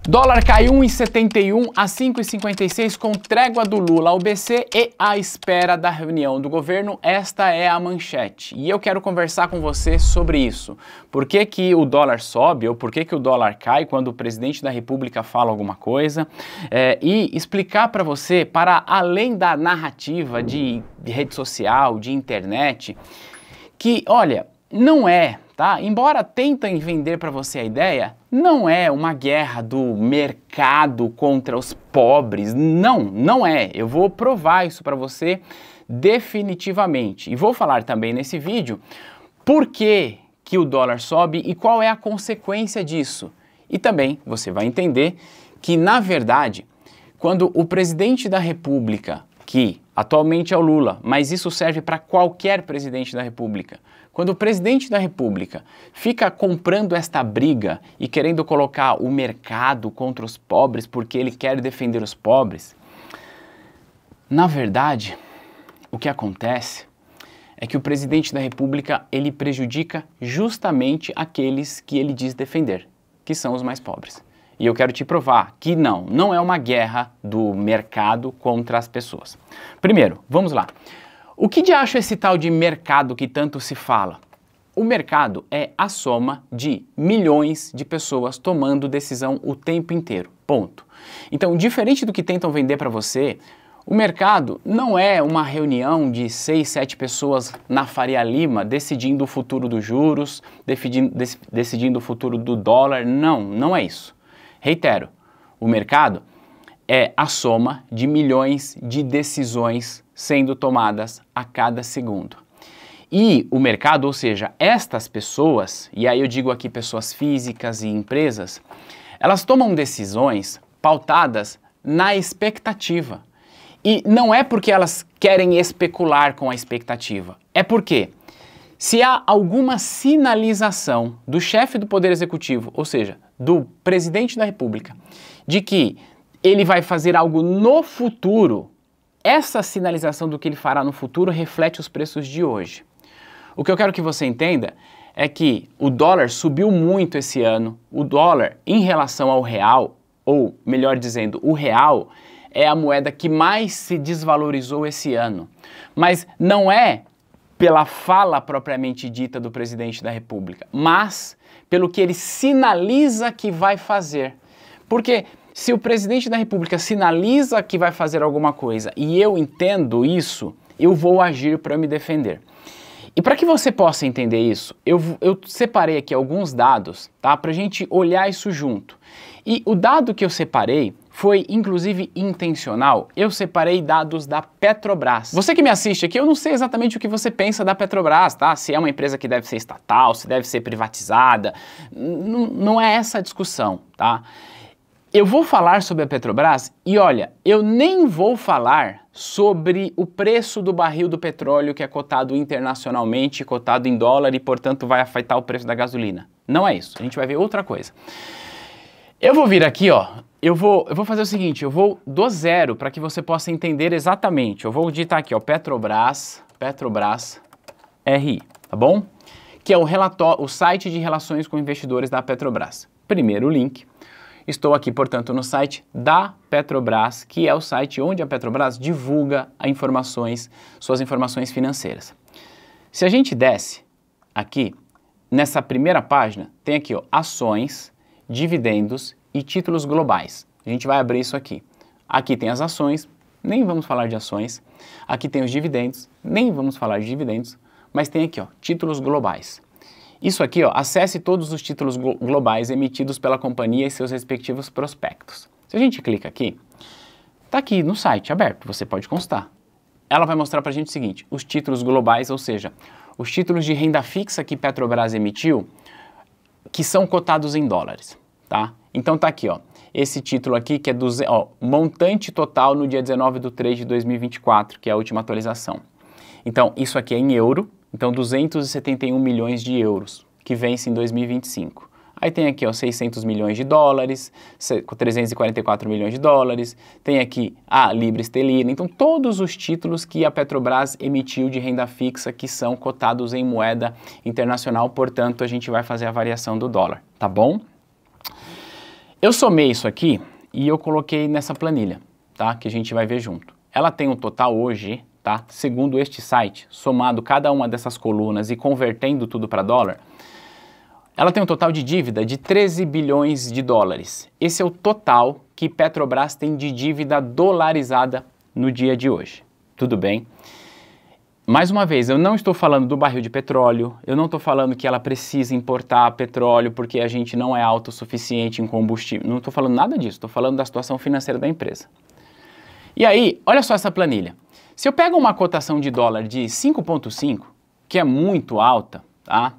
Dólar cai 1,71 a 5,56 com trégua do Lula ao BC e à espera da reunião do governo. Esta é a manchete. E eu quero conversar com você sobre isso. Por que que o dólar sobe ou por que que o dólar cai quando o presidente da República fala alguma coisa? E explicar para você, para além da narrativa de rede social, de internet, que, olha, não é... Tá? Embora tentem vender para você a ideia, não é uma guerra do mercado contra os pobres, não é. Eu vou provar isso para você definitivamente. E vou falar também nesse vídeo por que que o dólar sobe e qual é a consequência disso. E também você vai entender que, na verdade, quando o presidente da República, que atualmente é o Lula, mas isso serve para qualquer presidente da República, quando o presidente da República fica comprando esta briga e querendo colocar o mercado contra os pobres porque ele quer defender os pobres, na verdade, o que acontece é que o presidente da República, ele prejudica justamente aqueles que ele diz defender, que são os mais pobres. E eu quero te provar que não é uma guerra do mercado contra as pessoas. Primeiro, vamos lá. O que diacho é esse tal de mercado que tanto se fala? O mercado é a soma de milhões de pessoas tomando decisão o tempo inteiro, ponto. Então, diferente do que tentam vender para você, o mercado não é uma reunião de 6, 7 pessoas na Faria Lima decidindo o futuro dos juros, decidindo o futuro do dólar, não é isso. Reitero, o mercado é a soma de milhões de decisões sendo tomadas a cada segundo. E o mercado, ou seja, estas pessoas, e aí eu digo aqui pessoas físicas e empresas, elas tomam decisões pautadas na expectativa. E não é porque elas querem especular com a expectativa, é porque se há alguma sinalização do chefe do Poder Executivo, ou seja, do presidente da República, de que ele vai fazer algo no futuro, essa sinalização do que ele fará no futuro reflete os preços de hoje. O que eu quero que você entenda é que o dólar subiu muito esse ano, o dólar em relação ao real, ou melhor dizendo, o real é a moeda que mais se desvalorizou esse ano. Mas não é pela fala propriamente dita do presidente da República, mas pelo que ele sinaliza que vai fazer. Porque se o presidente da República sinaliza que vai fazer alguma coisa e eu entendo isso, eu vou agir para me defender. E para que você possa entender isso, eu separei aqui alguns dados, tá? Para a gente olhar isso junto. E o dado que eu separei foi, inclusive, intencional. Eu separei dados da Petrobras. Você que me assiste aqui, eu não sei exatamente o que você pensa da Petrobras, tá? Se é uma empresa que deve ser estatal, se deve ser privatizada. Não é essa a discussão, tá? Eu vou falar sobre a Petrobras e olha, eu nem vou falar sobre o preço do barril do petróleo que é cotado internacionalmente, cotado em dólar e, portanto, vai afetar o preço da gasolina. Não é isso, a gente vai ver outra coisa. Eu vou vir aqui, ó, eu vou fazer o seguinte, eu vou do zero para que você possa entender exatamente. Eu vou digitar aqui, ó, Petrobras RI, tá bom? Que é o site de relações com investidores da Petrobras. Primeiro link. Estou aqui, portanto, no site da Petrobras, que é o site onde a Petrobras divulga suas informações financeiras. Se a gente desce aqui, nessa primeira página, tem aqui, ó, ações, dividendos e títulos globais. A gente vai abrir isso aqui. Aqui tem as ações, nem vamos falar de ações. Aqui tem os dividendos, nem vamos falar de dividendos. Mas tem aqui, ó, títulos globais. Isso aqui, ó, acesse todos os títulos globais emitidos pela companhia e seus respectivos prospectos. Se a gente clica aqui, tá aqui no site aberto, você pode constar. Ela vai mostrar pra gente o seguinte, os títulos globais, ou seja, os títulos de renda fixa que Petrobras emitiu, que são cotados em dólares, tá? Então tá aqui, ó, esse título aqui que é montante total no dia 19/3/2024, que é a última atualização. Então isso aqui é em euro. Então, 271 milhões de euros, que vence em 2025. Aí tem aqui, ó, 600 milhões de dólares, 344 milhões de dólares, tem aqui a libra esterlina. Então, todos os títulos que a Petrobras emitiu de renda fixa que são cotados em moeda internacional, portanto, a gente vai fazer a variação do dólar, tá bom? Eu somei isso aqui e eu coloquei nessa planilha, tá? Que a gente vai ver junto. Ela tem um total hoje, tá? Segundo este site, somado cada uma dessas colunas e convertendo tudo para dólar, ela tem um total de dívida de 13 bilhões de dólares. Esse é o total que Petrobras tem de dívida dolarizada no dia de hoje. Tudo bem? Mais uma vez, eu não estou falando do barril de petróleo, eu não estou falando que ela precisa importar petróleo porque a gente não é autossuficiente em combustível, não estou falando nada disso, estou falando da situação financeira da empresa. E aí, olha só essa planilha. Se eu pego uma cotação de dólar de 5,5, que é muito alta, tá?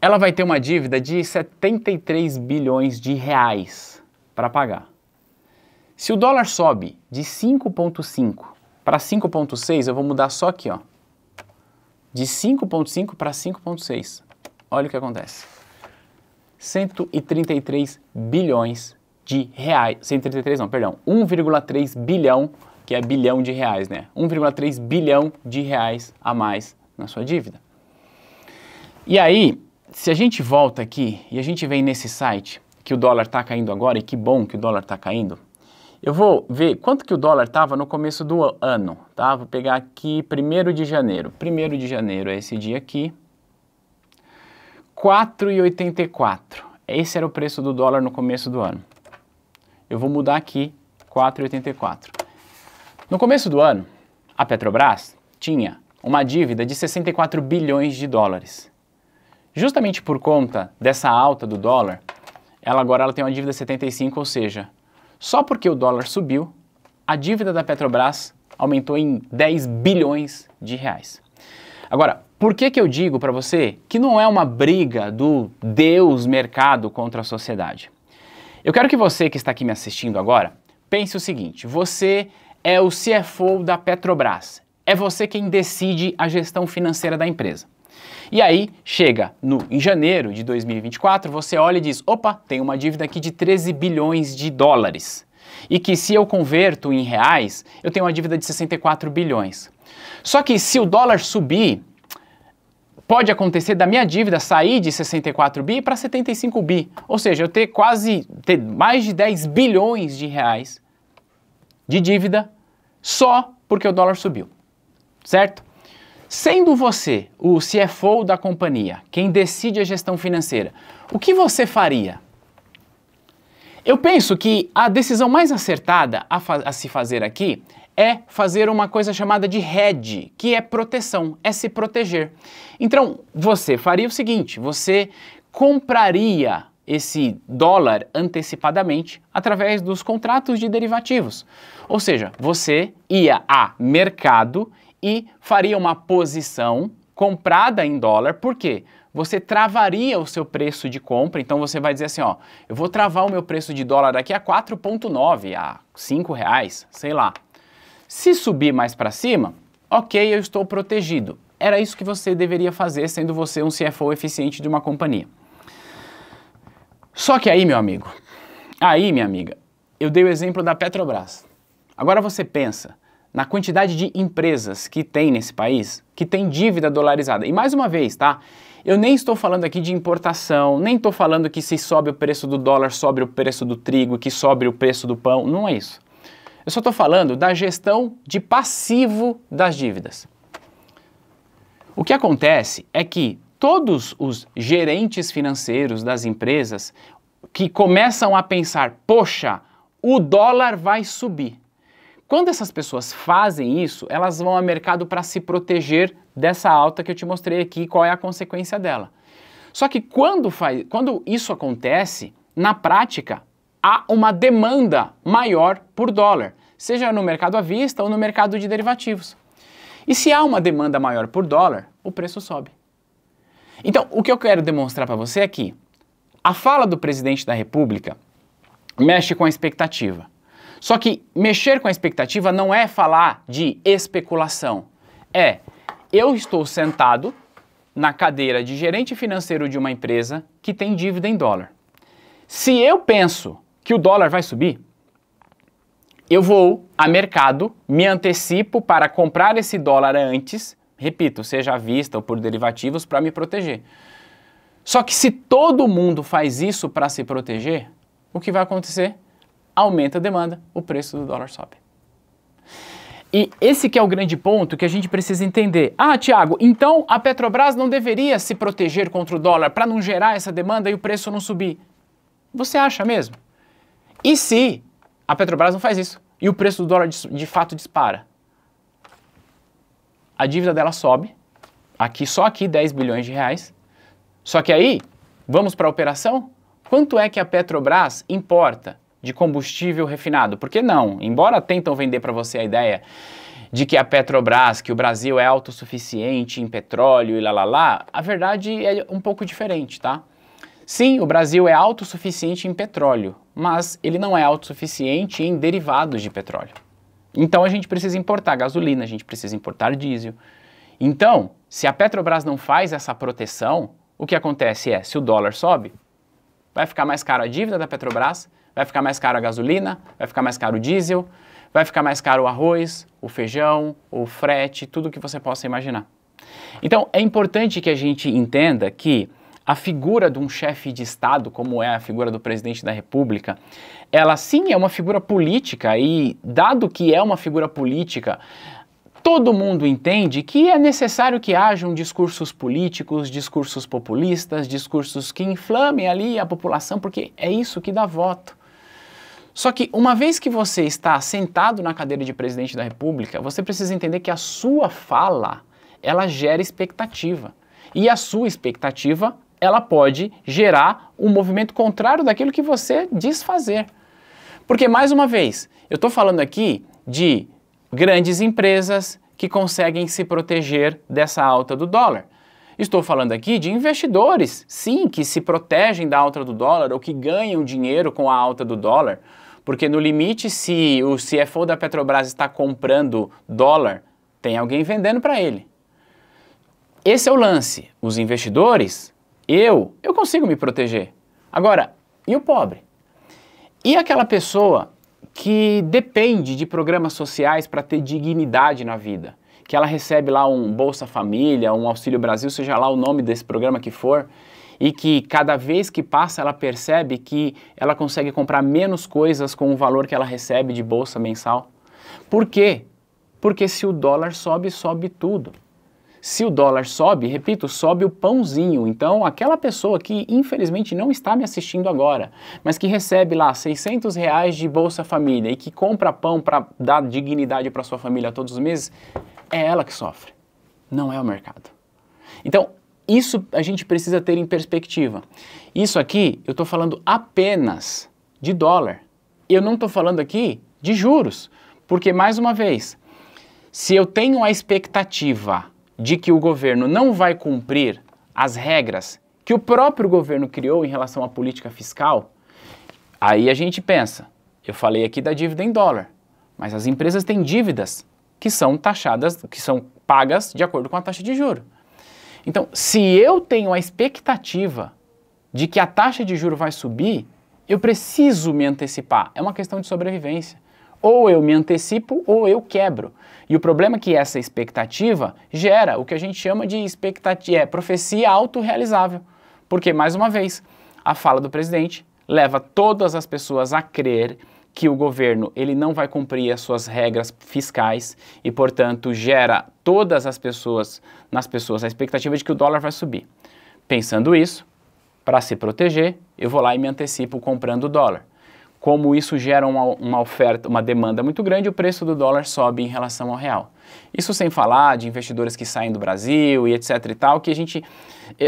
Ela vai ter uma dívida de 73 bilhões de reais para pagar. Se o dólar sobe de 5,5 para 5,6, eu vou mudar só aqui, ó. De 5,5 para 5,6. Olha o que acontece. 133 bilhões de reais. 133 não, perdão. 1,3 bilhão, que é bilhão de reais, né? 1,3 bilhão de reais a mais na sua dívida. E aí, se a gente volta aqui e a gente vem nesse site, que o dólar está caindo agora, e que bom que o dólar está caindo, eu vou ver quanto que o dólar estava no começo do ano, tá? Vou pegar aqui 1º de janeiro. 1º de janeiro é esse dia aqui. 4,84. Esse era o preço do dólar no começo do ano. Eu vou mudar aqui, 4,84. No começo do ano, a Petrobras tinha uma dívida de 64 bilhões de dólares. Justamente por conta dessa alta do dólar, ela tem uma dívida de 75, ou seja, só porque o dólar subiu, a dívida da Petrobras aumentou em 10 bilhões de reais. Agora, por que eu digo para você que não é uma briga do Deus mercado contra a sociedade? Eu quero que você que está aqui me assistindo agora pense o seguinte: você é o CFO da Petrobras, é você quem decide a gestão financeira da empresa. E aí, chega em janeiro de 2024, você olha e diz, opa, tem uma dívida aqui de 13 bilhões de dólares. E que se eu converto em reais, eu tenho uma dívida de 64 bilhões. Só que se o dólar subir, pode acontecer da minha dívida sair de 64 bi para 75 bi. Ou seja, eu ter mais de 10 bilhões de reais de dívida só porque o dólar subiu. Certo? Sendo você o CFO da companhia, quem decide a gestão financeira, o que você faria? Eu penso que a decisão mais acertada a se fazer aqui é fazer uma coisa chamada de hedge, que é proteção, é se proteger. Então, você faria o seguinte, você compraria esse dólar antecipadamente através dos contratos de derivativos. Ou seja, você ia a mercado e faria uma posição comprada em dólar, por quê? Você travaria o seu preço de compra, então você vai dizer assim, ó, eu vou travar o meu preço de dólar aqui a 4,9, a 5 reais, sei lá. Se subir mais para cima, ok, eu estou protegido. Era isso que você deveria fazer, sendo você um CFO eficiente de uma companhia. Só que aí, meu amigo, minha amiga, eu dei o exemplo da Petrobras. Agora você pensa na quantidade de empresas que tem nesse país, que tem dívida dolarizada. E mais uma vez, tá? Eu nem estou falando aqui de importação, nem estou falando que se sobe o preço do dólar, sobe o preço do trigo, que sobe o preço do pão, não é isso. Eu só estou falando da gestão de passivo das dívidas. O que acontece é que todos os gerentes financeiros das empresas que começam a pensar, poxa, o dólar vai subir. Quando essas pessoas fazem isso, elas vão ao mercado para se proteger dessa alta que eu te mostrei aqui, qual é a consequência dela. Só que quando isso acontece, na prática, há uma demanda maior por dólar, seja no mercado à vista ou no mercado de derivativos. E se há uma demanda maior por dólar, o preço sobe. Então, o que eu quero demonstrar para você é que a fala do presidente da República mexe com a expectativa. Só que mexer com a expectativa não é falar de especulação. Eu estou sentado na cadeira de gerente financeiro de uma empresa que tem dívida em dólar. Se eu penso que o dólar vai subir, eu vou a mercado, me antecipo para comprar esse dólar antes, repito, seja à vista ou por derivativos, para me proteger. Só que se todo mundo faz isso para se proteger, o que vai acontecer? Aumenta a demanda, o preço do dólar sobe. E esse que é o grande ponto que a gente precisa entender. Ah, Thiago, então a Petrobras não deveria se proteger contra o dólar para não gerar essa demanda e o preço não subir? Você acha mesmo? E se a Petrobras não faz isso e o preço do dólar de fato dispara? A dívida dela sobe, só aqui 10 bilhões de reais. Só que aí, vamos para a operação? Quanto é que a Petrobras importa de combustível refinado? Porque não, embora tentam vender para você a ideia de que a Petrobras, que o Brasil é autossuficiente em petróleo e lá, a verdade é um pouco diferente, tá? Sim, o Brasil é autossuficiente em petróleo, mas ele não é autossuficiente em derivados de petróleo. Então a gente precisa importar gasolina, a gente precisa importar diesel. Então, se a Petrobras não faz essa proteção, o que acontece é, se o dólar sobe, vai ficar mais caro a dívida da Petrobras, vai ficar mais caro a gasolina, vai ficar mais caro o diesel, vai ficar mais caro o arroz, o feijão, o frete, tudo que você possa imaginar. Então, é importante que a gente entenda que a figura de um chefe de Estado, como é a figura do presidente da República, ela sim é uma figura política e, dado que é uma figura política, todo mundo entende que é necessário que hajam discursos políticos, discursos populistas, discursos que inflamem ali a população, porque é isso que dá voto. Só que uma vez que você está sentado na cadeira de presidente da República, você precisa entender que a sua fala, ela gera expectativa. E a sua expectativa, ela pode gerar um movimento contrário daquilo que você diz fazer. Porque, mais uma vez, eu estou falando aqui de grandes empresas que conseguem se proteger dessa alta do dólar. Estou falando aqui de investidores, sim, que se protegem da alta do dólar ou que ganham dinheiro com a alta do dólar, porque no limite, se o CFO da Petrobras está comprando dólar, tem alguém vendendo para ele. Esse é o lance. Os investidores, eu consigo me proteger. Agora, e o pobre? E aquela pessoa que depende de programas sociais para ter dignidade na vida, que ela recebe lá um Bolsa Família, um Auxílio Brasil, seja lá o nome desse programa que for, e que cada vez que passa ela percebe que ela consegue comprar menos coisas com o valor que ela recebe de bolsa mensal. Por quê? Porque se o dólar sobe, sobe tudo. Se o dólar sobe, repito, sobe o pãozinho. Então, aquela pessoa que infelizmente não está me assistindo agora, mas que recebe lá R$600 de Bolsa Família e que compra pão para dar dignidade para sua família todos os meses, é ela que sofre, não é o mercado. Então, isso a gente precisa ter em perspectiva. Isso aqui, eu estou falando apenas de dólar. Eu não estou falando aqui de juros, porque, mais uma vez, se eu tenho a expectativa de que o governo não vai cumprir as regras que o próprio governo criou em relação à política fiscal, aí a gente pensa, eu falei aqui da dívida em dólar, mas as empresas têm dívidas que são taxadas, que são pagas de acordo com a taxa de juros. Então, se eu tenho a expectativa de que a taxa de juros vai subir, eu preciso me antecipar. É uma questão de sobrevivência. Ou eu me antecipo ou eu quebro. E o problema é que essa expectativa gera o que a gente chama de profecia autorrealizável. Porque, mais uma vez, a fala do presidente leva todas as pessoas a crer que o governo ele não vai cumprir as suas regras fiscais e, portanto, gera nas pessoas a expectativa de que o dólar vai subir. Pensando isso, para se proteger, eu vou lá e me antecipo comprando o dólar. Como isso gera uma oferta, uma demanda muito grande, o preço do dólar sobe em relação ao real. Isso sem falar de investidores que saem do Brasil e etc e tal, que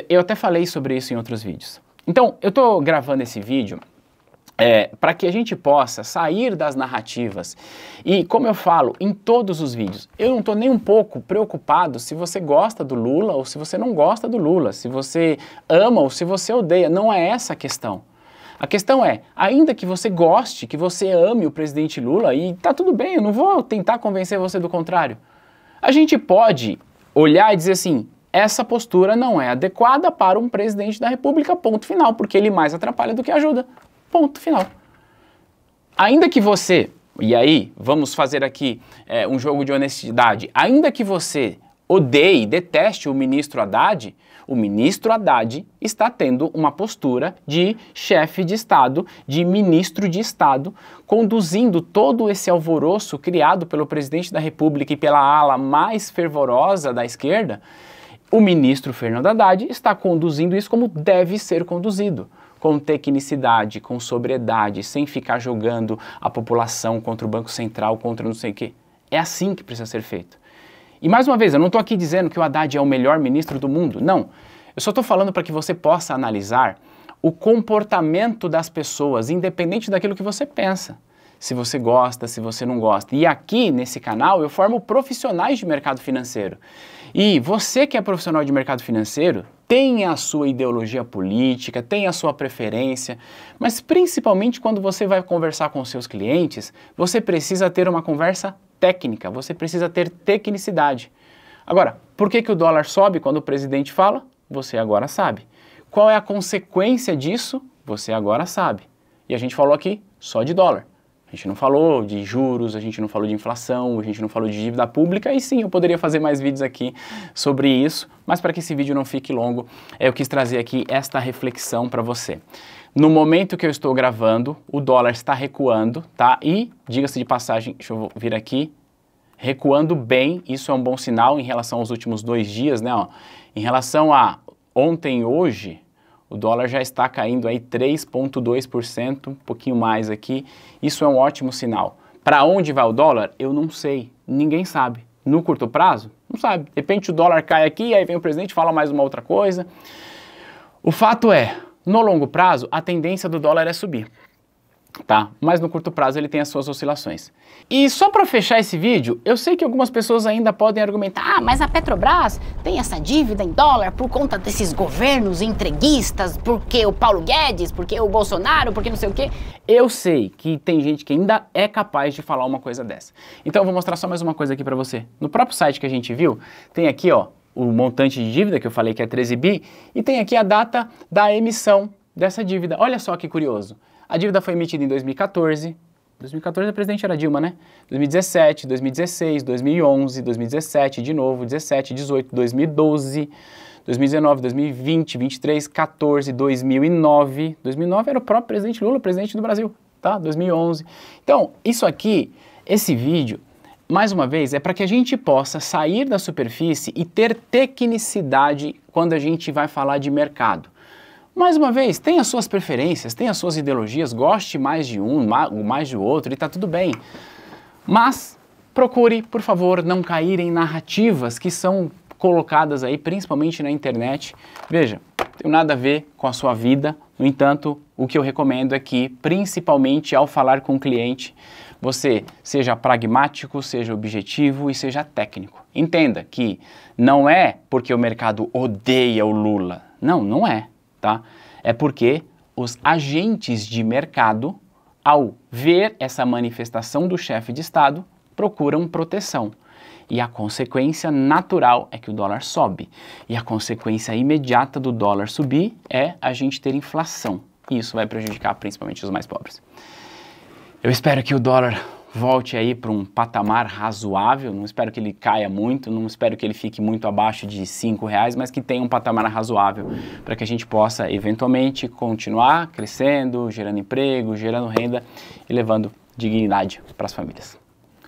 eu até falei sobre isso em outros vídeos. Então, eu estou gravando esse vídeo para que a gente possa sair das narrativas e, como eu falo em todos os vídeos, eu não estou nem um pouco preocupado se você gosta do Lula ou se você não gosta do Lula, se você ama ou se você odeia, não é essa a questão. A questão é, ainda que você goste, que você ame o presidente Lula, e tá tudo bem, eu não vou tentar convencer você do contrário, a gente pode olhar e dizer assim, essa postura não é adequada para um presidente da República, ponto final, porque ele mais atrapalha do que ajuda. Ponto final. Ainda que você, e aí vamos fazer aqui um jogo de honestidade, ainda que você odeie, deteste o ministro Haddad está tendo uma postura de chefe de Estado, de ministro de Estado, conduzindo todo esse alvoroço criado pelo presidente da República e pela ala mais fervorosa da esquerda. O ministro Fernando Haddad está conduzindo isso como deve ser conduzido, com tecnicidade, com sobriedade, sem ficar jogando a população contra o Banco Central, contra não sei o quê. É assim que precisa ser feito. E mais uma vez, eu não estou aqui dizendo que o Haddad é o melhor ministro do mundo, não. Eu só estou falando para que você possa analisar o comportamento das pessoas, independente daquilo que você pensa. Se você gosta, se você não gosta. E aqui, nesse canal, eu formo profissionais de mercado financeiro. E você que é profissional de mercado financeiro, tem a sua ideologia política, tem a sua preferência, mas principalmente quando você vai conversar com seus clientes, você precisa ter uma conversa técnica, você precisa ter tecnicidade. Agora, por que o dólar sobe quando o presidente fala? Você agora sabe. Qual é a consequência disso? Você agora sabe. E a gente falou aqui só de dólar. A gente não falou de juros, a gente não falou de inflação, a gente não falou de dívida pública, e sim, eu poderia fazer mais vídeos aqui sobre isso, mas para que esse vídeo não fique longo, eu quis trazer aqui esta reflexão para você. No momento que eu estou gravando, o dólar está recuando, tá? E, diga-se de passagem, deixa eu vir aqui, recuando bem, isso é um bom sinal em relação aos últimos 2 dias, né? Ó, em relação a ontem e hoje, o dólar já está caindo aí 3,2%, um pouquinho mais aqui. Isso é um ótimo sinal. Para onde vai o dólar? Eu não sei. Ninguém sabe. No curto prazo? Não sabe. De repente o dólar cai aqui, aí vem o presidente e fala mais uma outra coisa. O fato é, no longo prazo, a tendência do dólar é subir. Tá? Mas no curto prazo ele tem as suas oscilações. E só para fechar esse vídeo, eu sei que algumas pessoas ainda podem argumentar: ah, mas a Petrobras tem essa dívida em dólar por conta desses governos entreguistas, porque o Paulo Guedes, porque o Bolsonaro, porque não sei o quê. Eu sei que tem gente que ainda é capaz de falar uma coisa dessa. Então eu vou mostrar só mais uma coisa aqui para você. No próprio site que a gente viu, tem aqui ó, o montante de dívida, que eu falei que é 13 bi, e tem aqui a data da emissão dessa dívida. Olha só que curioso. A dívida foi emitida em 2014, 2014 a presidente era Dilma, né? 2017, 2016, 2011, 2017, de novo, 17, 18, 2012, 2019, 2020, 23, 14, 2009. 2009 era o próprio presidente Lula, presidente do Brasil, tá? 2011. Então, isso aqui, esse vídeo, mais uma vez, é para que a gente possa sair da superfície e ter tecnicidade quando a gente vai falar de mercado. Mais uma vez, tem as suas preferências, tem as suas ideologias, goste mais de um, mais de outro, e tá tudo bem. Mas procure, por favor, não cair em narrativas que são colocadas aí, principalmente na internet. Veja, não tem nada a ver com a sua vida, no entanto, o que eu recomendo é que, principalmente ao falar com o cliente, você seja pragmático, seja objetivo e seja técnico. Entenda que não é porque o mercado odeia o Lula. Não, não é. Tá? É porque os agentes de mercado, ao ver essa manifestação do chefe de Estado, procuram proteção. E a consequência natural é que o dólar sobe. E a consequência imediata do dólar subir é a gente ter inflação. E isso vai prejudicar principalmente os mais pobres. Eu espero que o dólar volte aí para um patamar razoável, não espero que ele caia muito, não espero que ele fique muito abaixo de R$5, mas que tenha um patamar razoável para que a gente possa eventualmente continuar crescendo, gerando emprego, gerando renda e levando dignidade para as famílias.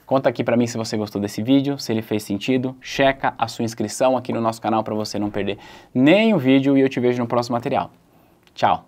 Conta aqui para mim se você gostou desse vídeo, se ele fez sentido, checa a sua inscrição aqui no nosso canal para você não perder nenhum vídeo e eu te vejo no próximo material. Tchau!